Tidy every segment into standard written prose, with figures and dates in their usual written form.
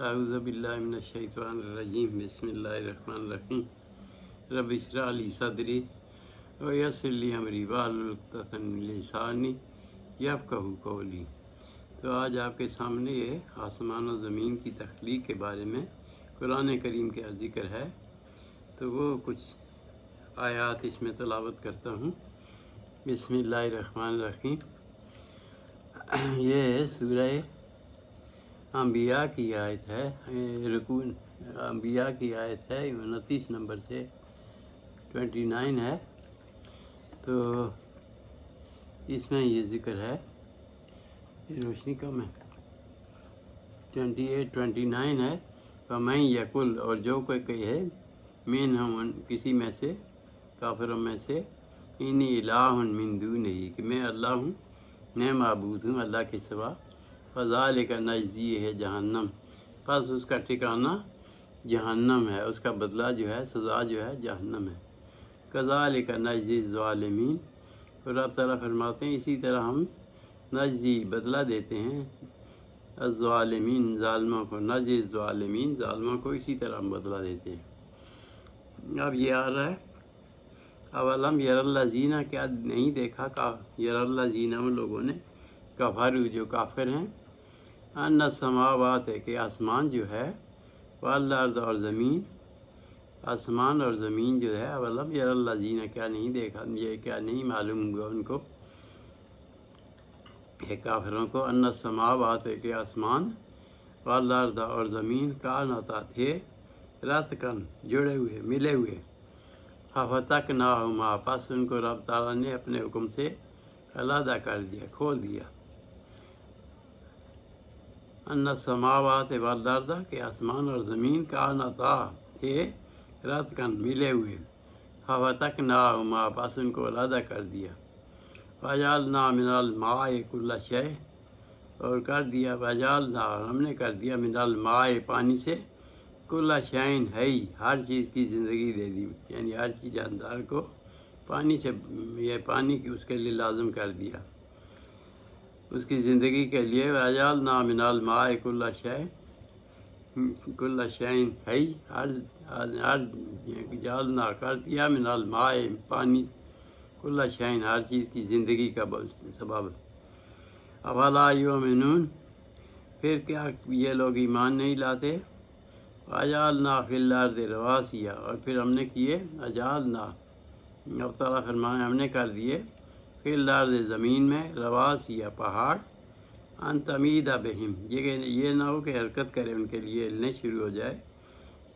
اعوذ باللہ من الشیطان الرجیم بسم اللہ الرحمن الرحیم رب اشرح لی صدری ویسر لی امری واحلل عقدۃ من لسانی یفقہوا قولی۔ تو آج آپ کے سامنے یہ آسمان و زمین کی تخلیق کے بارے میں قرآن کریم کا ذکر ہے، تو وہ کچھ آیات اس میں تلاوت کرتا ہوں۔ بسم اللہ الرحمن الرحیم۔ یہ سورہ انبیاء کی آیت ہے، رکوع انبیاء کی آیت ہے، 29 نمبر سے 29 ہے۔ تو اس میں یہ ذکر ہے، یہ روشنی کم ہے، 29 ہے۔ فَمَن یقل، اور جو کوئی کہے، منہم، کسی میں سے، کافروں میں سے، انی الہ من دونہ، کہ میں اللہ ہوں، میں معبود ہوں اللہ کے سوا، فذالک نجزیہ جہنم، پس اس کا ٹھکانہ جہنم ہے، اس کا بدلہ جو ہے، سزا جو ہے جہنم ہے۔ کذالک نجزی الظالمین، اور رب تعالیٰ فرماتے ہیں اسی طرح ہم نجزی، بدلہ دیتے ہیں، الظالمین، ظالموں کو، نجزی الظالمین، ظالموں کو اسی طرح ہم بدلہ دیتے ہیں۔ اب یہ آ رہا ہے، اولم یر الذین، کیا نہیں دیکھا، یر الذین، ان لوگوں نے، کفروا، جو کافر ہیں، ان السماوات، کہ آسمان جو ہے، والارض، اور زمین، آسمان اور زمین جو ہے، اولم یر الذین، کیا نہیں دیکھا، یہ کیا نہیں معلوم ہوا ان کو، کہ کافروں کو، ان السماوات، کہ آسمان، والارض، اور زمین، کانتا، تھے، رتقاً، جڑے ہوئے، ملے ہوئے، ففتقناہما، پس ان کو رب تعالیٰ نے اپنے حکم سے علیحدہ کر دیا، کھول دیا۔ ان السماوات والارض، کہ آسمان اور زمین، کانتا، تھے، رتقاً، ملے ہوئے، ففتقناہما، پس ان کو علیحدہ کر دیا۔ وجعلنا من الماء کل شیء، اور کر دیا، وجعلنا، ہم نے کر دیا، من الماء، پانی سے، کل شیء حی، ہر چیز کی زندگی دے دی، یعنی ہر چیز جاندار کو پانی سے، یہ پانی کی اس کے لیے لازم کر دیا، اس کی زندگی کے لیے۔ وجعلنا من الماء کل شیء، کل شیء حی، ہر جعلنا، کر دیا، من الماء، پانی، کل شیء، ہر چیز کی زندگی کا سبب۔ افلا یؤمنون، پھر کیا یہ لوگ ایمان نہیں لاتے؟ وجعلنا فی الارض رواسیا، اور پھر ہم نے کیے، وجعلنا، اب تعالیٰ فرمانے ہم نے کر دیے، فی الارض، زمین میں، رواسیا، پہاڑ، ان تمید بہم، یہ نہ ہو کہ حرکت کرے ان کے لیے، ہلنے شروع ہو جائے۔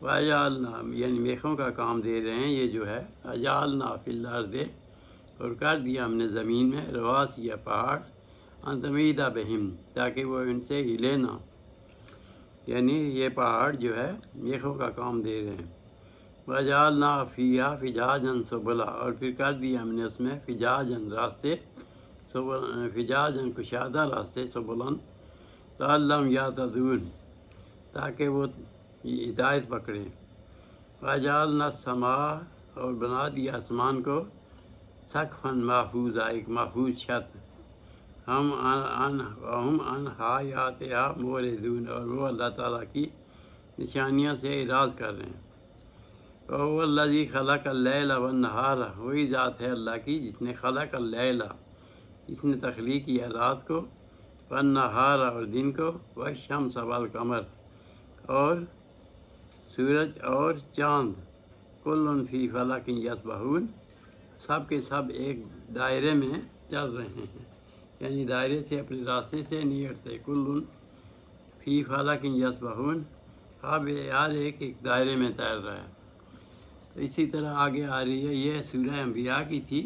وجعلنا، یعنی میخوں کا کام دے رہے ہیں یہ جو ہے، وجعلنا فی الارض، اور کر دیا ہم نے زمین میں، رواسیا، پہاڑ، ان تمید بہم، تاکہ وہ ان سے ہلے نہ، یعنی یہ پہاڑ جو ہے میخوں کا کام دے رہے ہیں۔ وجعلنا فیہا فجاجا سبلا، اور پھر کر دیا ہم نے اس میں، فجاجا، راستے، فجاجا، کشادہ راستے، سبلا لعلہم یہتدون، تاکہ وہ ہدایت پکڑیں۔ وجعلنا السماء، اور بنا دیا آسمان کو، سقفا محفوظا، ایک محفوظ چھت، ہم عنہا یاتہا موردون، اور وہ اللہ تعالیٰ کی نشانیوں سے اعراض کر رہے ہیں۔ وَهُوَ الَّذِي خَلَقَ اللَّيْلَ وَالنَّهَارَ، وہی ذات ہے اللہ کی جس نے خلق اللیل، جس نے تخلیق کیا رات کو، والنہار، اور دن کو، والشمس والقمر، اور سورج اور چاند، کل فی فلک یسبحون، سب کے سب ایک دائرے میں چل رہے ہیں، یعنی دائرے سے، اپنے راستے سے نہیں ہٹتے، کل فی فلک یسبحون، اب ہر ایک ایک دائرے میں تیر رہا ہے۔ تو اسی طرح آگے آ رہی ہے، یہ سورہ انبیاء کی تھی۔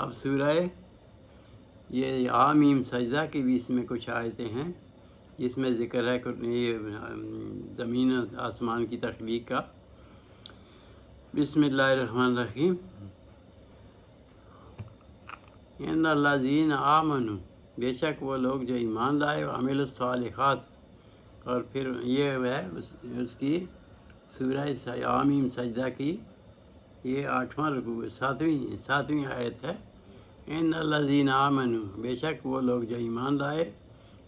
اب سورہ یہ حامیم سجدہ کی بھی اس میں کچھ آیتیں ہیں، جس میں ذکر ہے یہ زمین و آسمان کی تخلیق کا۔ بسم اللہ الرحمن الرحیم۔ ان الذین آمنوا، بے شک وہ لوگ جو ایمان لائے، وعملوا الصالحات، اور پھر یہ ہے اس کی سورہ حامیم سجدہ کی یہ 8واں رکوع، 7ویں آیت ہے۔ ان الذین آمنوا، بے شک وہ لوگ جو ایمان لائے،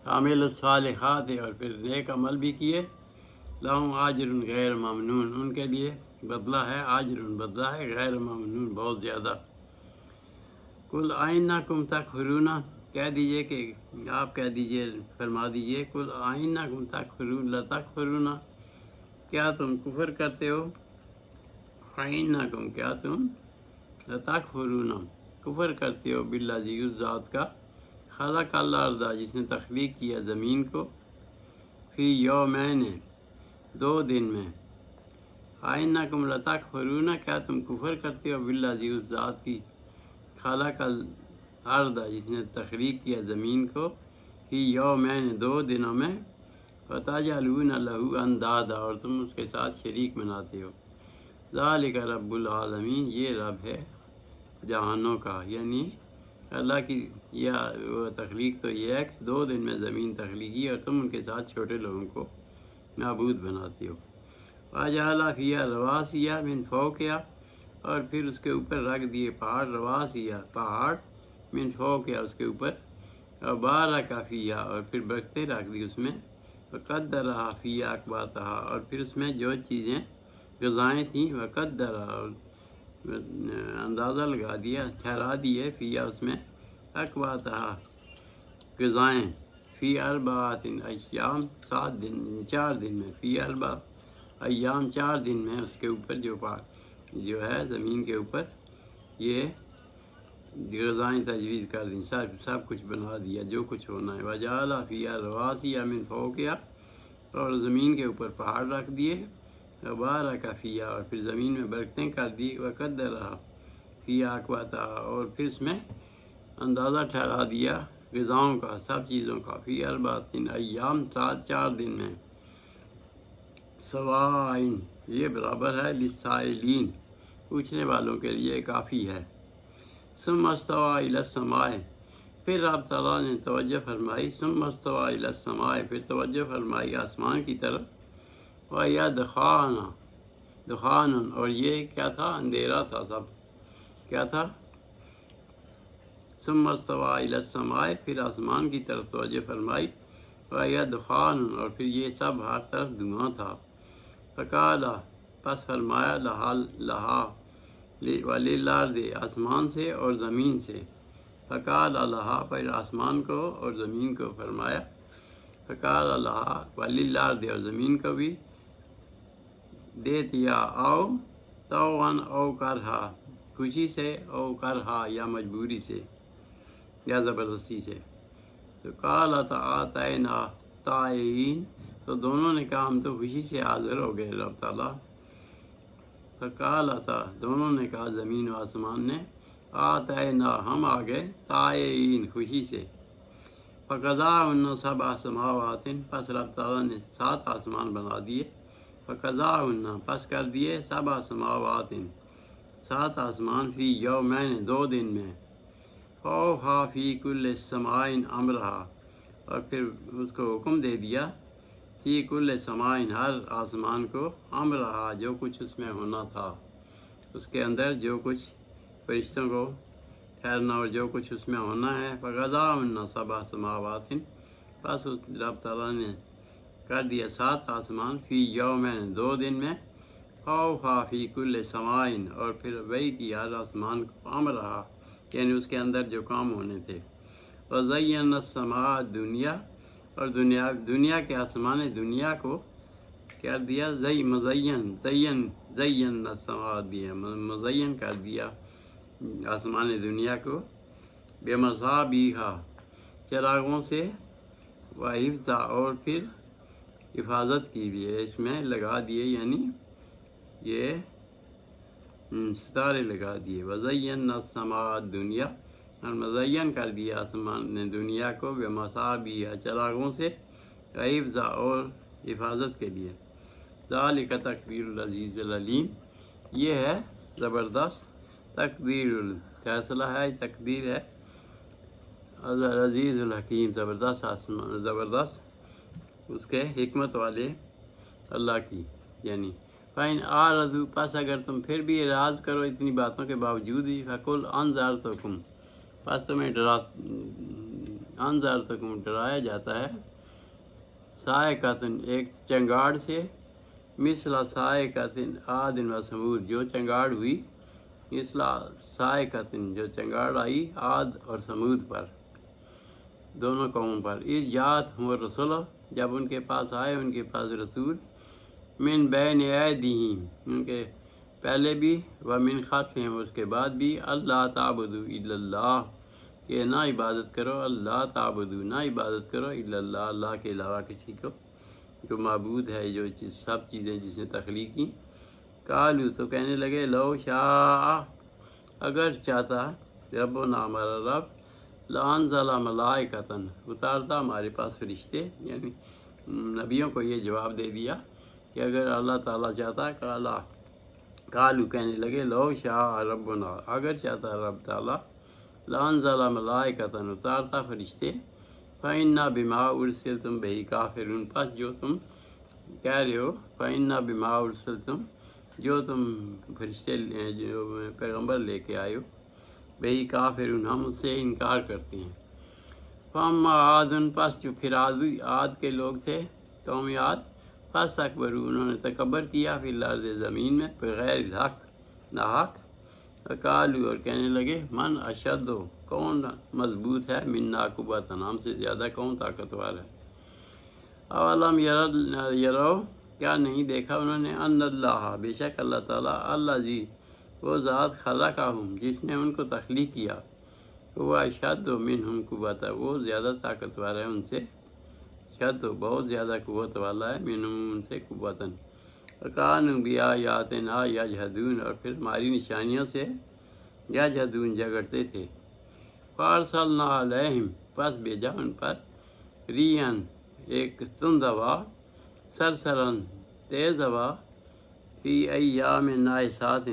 عامل الصالحات اور پھر نیک عمل بھی کیے، لہم اجر غیر ممنون، ان کے لیے بدلہ ہے، اجر بدلہ ہے غیر ممنون بہت زیادہ۔ کل آئنکم تکفرون، کہہ دیجئے کہ آپ کہہ دیجئے، فرما دیجئے، کل آئنکم تکفرون لتکفرون، کیا تم کفر کرتے ہو، آئنکم کیا تم لتکفرون کفر کرتے ہو بالذی اس ذات کا، خلق الارض جس نے تخلیق کیا زمین کو، فی یومین 2 دن میں، آئنکم لتکفرون کیا تم کفر کرتے ہو بالذی اس ذات کی، خلق الارض جس نے تخلیق کیا زمین کو، فی یومین 2 دنوں میں، وتجعلون لہ اندادا اور تم اس کے ساتھ شریک بناتے ہو، ذالک رب العالمین، یہ رب ہے جہانوں کا، یعنی اللہ کی وہ تخلیق تو یہ ہے کہ 2 دن میں زمین تخلیقی اور تم ان کے ساتھ چھوٹے لوگوں کو معبود بناتے ہو، وجعل فیہا رواسیہ من فوقہا، اور پھر اس کے اوپر رکھ دیے پہاڑ، رواسیہ پہاڑ، من فوقہا اس کے اوپر، اور بارک فیہا اور پھر برکتیں رکھ دی اس میں، وقدرہا فیہا اقواتہا اور پھر اس میں جو چیزیں غذائیں تھیں، وقدرہا اور اندازہ لگا دیا، ٹھہرا دیے، فیہا اس میں اقواتہا غذائیں، فی اربعۃ ایام 4 دن میں، فی اربع ایام 4 دن میں اس کے اوپر جو ہے زمین کے اوپر یہ غذائیں تجویز کر دیں، سب کچھ بنا دیا جو کچھ ہونا ہے، وجعل فیہا رواسیہ من فوقہا اور زمین کے اوپر پہاڑ رکھ دیے، وبارک فیہا اور پھر زمین میں برکتیں کر دی، وقدرہا فیہا اقواتہا اور پھر اس میں اندازہ ٹھہرا دیا غذاؤں کا، سب چیزوں کا، فی اربعۃ ایام 4 دن میں، سوائن یہ برابر ہے، للسائلین پوچھنے والوں کے لیے کافی ہے، ثم استویٰ الی السماء پھر رب تعالیٰ نے توجہ فرمائی، ثم استویٰ الی السماء پھر توجہ فرمائی آسمان کی طرف، وَيَا دخان اور یہ کیا تھا، اندھیرا تھا، سب کیا تھا، ثم استویٰ الی السماء پھر آسمان کی طرف توجہ فرمائی، وَيَا دخان اور پھر یہ سب ہر طرف دھواں تھا، فقال پس فرمایا لہا وللارض آسمان سے اور زمین سے، فقال لہا پھر آسمان کو اور زمین کو فرمایا، فقال لہا وللارض اور زمین کو بھی، دے دیا، آؤ طوعاً او کرہا خوشی سے، او کرہا یا مجبوری سے یا زبردستی سے، تو قال آتینا طائعین تو دونوں نے کہا ہم تو خوشی سے حاضر ہو گئے رب تعالیٰ، فقال دونوں نے کہا زمین و آسمان نے، آتینا ہم آ گئے طائعین خوشی سے، فقضاہن 7 سماوات پس رب تعالیٰ نے 7 آسمان بنا دیے، فقضاہن پس کر دیے 7 سماوات 7 آسمان، فی یومین 2 دن میں، فَأَوْحَىٰ فِي كُلِّ سَمَاءٍ أَمْرَهَا اور پھر اس کو حکم دے دیا، فی کل سماء ہر آسمان کو، امرہا جو کچھ اس میں ہونا تھا، اس کے اندر جو کچھ فرشتوں کو ٹھہرنا اور جو کچھ اس میں ہونا ہے، فقضاہن 7 سماوات پس رب تعالیٰ نے کر دیا 7 آسمان، فی یومین 2 دن میں، فَأَوْحَىٰ فِي كُلِّ سَمَاءٍ اور پھر وہی کی ہر آسمان کو، امرہا یعنی اس کے اندر جو کام ہونے تھے، وَزَيَّنَّا السَّمَاءَ الدُّنْيَا اور دنیا کے آسمان دنیا کو کر دیا، زین السماء دیا مزین کر دیا آسمان دنیا کو، بمصابیح چراغوں سے، وحفظا اور پھر حفاظت کی بھی ہے، اس میں لگا دیے یعنی یہ ستارے لگا دیے، وزین السماء الدنیا اور مزین کر دیا آسمان نے دنیا کو، بمصابیح چراغوں سے، وحفظا اور حفاظت کے لیے، ذالک تقدیر العزیز العلیم یہ ہے زبردست تقدیر فیصلہ ہے، تقدیر ہے عزیز الحکیم، زبردست اس کے حکمت والے اللہ کی، یعنی فَإِنْ أَعْرَضُوا پس اگر تم پھر بھی اعراض کرو اتنی باتوں کے باوجود ہی، فَقُلْ أَنذَرْتُكُمْ پس تمہیں انذرتکم ڈرایا جاتا ہے، صاعقۃ ایک چنگاڑ سے، مثل صاعقۃ عاد و ثمود جو چنگاڑ ہوئی، مثل صاعقۃ جو چنگاڑ آئی عاد اور ثمود پر، دونوں قوموں پر، اس جاءتہم الرسل جب ان کے پاس آئے ان کے پاس رسول، من بین ایدیہم ان کے پہلے بھی، و من خلفہم اس کے بعد بھی، اللہ تعبدوا الا اللہ کہ نہ عبادت کرو، اللہ تعبدوا نہ عبادت کرو الا اللہ اللہ کے علاوہ کسی کو جو معبود ہے، جو سب چیزیں جس نے تخلیق کی۔ قالوا تو کہنے لگے، لو شاء اگر چاہتا ربنا ہمارا رب، لانزل ملائکۃ اتارتا ہمارے پاس فرشتے، یعنی نبیوں کو یہ جواب دے دیا کہ اگر اللہ تعالیٰ چاہتا، قالوا کہنے لگے، لو شاء ربنا اگر چاہتا رب تعالیٰ، لانزل ملائکۃ اتارتا فرشتے، فإنا بما ارسلتم بہ کافرون پس جو تم کہہ رہے ہو، فإنا بما ارسلتم جو تم فرشتے جو پیغمبر لے کے آئے ہو، بہی کافرون ہم اس سے انکار کرتے ہیں۔ فاما عاد پس جو پھر عاد کے لوگ تھے، قوم عاد، فاستکبروا انہوں نے تکبر کیا، فی الارض زمین میں، بغیر الحق ناحق، وقالوا اور کہنے لگے، من اشد کون مضبوط ہے، منا قوۃ ہم سے زیادہ کون طاقتور ہے۔ اولم یرو کیا نہیں دیکھا انہوں نے، ان اللہ بے شک اللہ تعالیٰ، الذی وہ ذات خلقہم جس نے ان کو تخلیق کیا، وہ اشد منہم قوۃ وہ زیادہ طاقتور ہے ان سے، شد بہت زیادہ قوت والا ہے، منہم ان سے قوتاً، وکانوا بآیاتنا یجحدون اور پھر ہماری نشانیوں سے یجحدون جھگڑتے تھے۔ فارسلنا علیہم پس بھیجا ان پر، ریحًا ایک تند ہوا، سرسرن تیز ہوا، فی ایام نحسات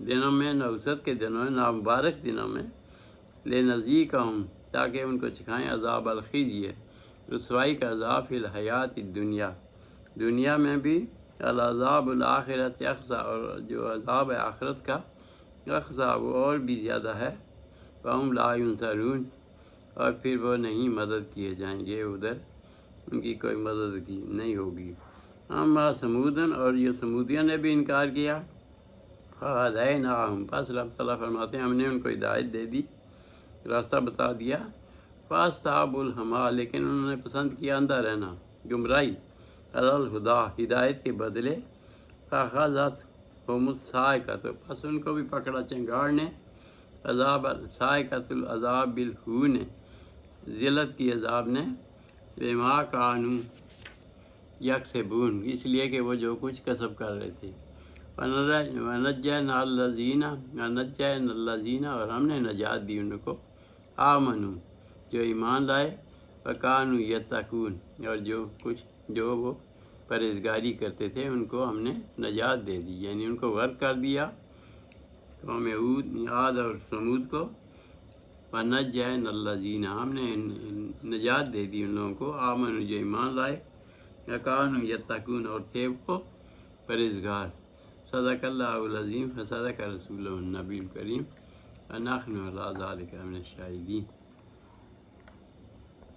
دنوں میں، نحوست کے دنوں میں، نامبارک دنوں میں، لنذیقہم تاکہ ان کو چکھائیں عذاب الخزی رسوائی کا عذاب، فی الحیات الدنیا دنیا میں بھی، العذاب الآخرت اخزی اور جو عذاب ہے آخرت کا، اخزی وہ اور بھی زیادہ ہے، فہم لا ینصرون اور پھر وہ نہیں مدد کیے جائیں گے، ادھر ان کی کوئی مدد کی نہیں ہوگی۔ اما سمودن اور یہ سمودیوں نے بھی انکار کیا، فہدیناہم پس رب تعالیٰ فرماتے ہیں ہم نے ان کو ہدایت دے دی، راستہ بتا دیا، فاستحبوا العمى لیکن انہوں نے پسند کیا اندھا رہنا، گمراہی، علی الہدی ہدایت کے بدلے، فاخذتہم الصاعقۃ پس ان کو بھی پکڑا چنگاڑ نے، صاعقۃ العذاب بالہون ذلت کی عذاب نے، بما کانوا یکسبون اس لیے کہ وہ جو کچھ کسب کر رہے تھے، ونجینا الذین اور ہم نے نجات دی ان کو، آمنوا جو ایمان لائے، وکانوا یتقون اور جو وہ پرہیزگاری کرتے تھے ان کو ہم نے نجات دے دی، یعنی ان کو غرق کر دیا، قوم عاد اور ثمود کو، ونجینا الذین ہم نے نجات دے دی ان لوگوں کو، آمنوا جو ایمان لائے، وکانوا یتقون اور تھے وہ پرہیزگار۔ صدق اللہ العظیم، صدق رسول النبی الکریم، ونحن علی ذلک من الشاہدین۔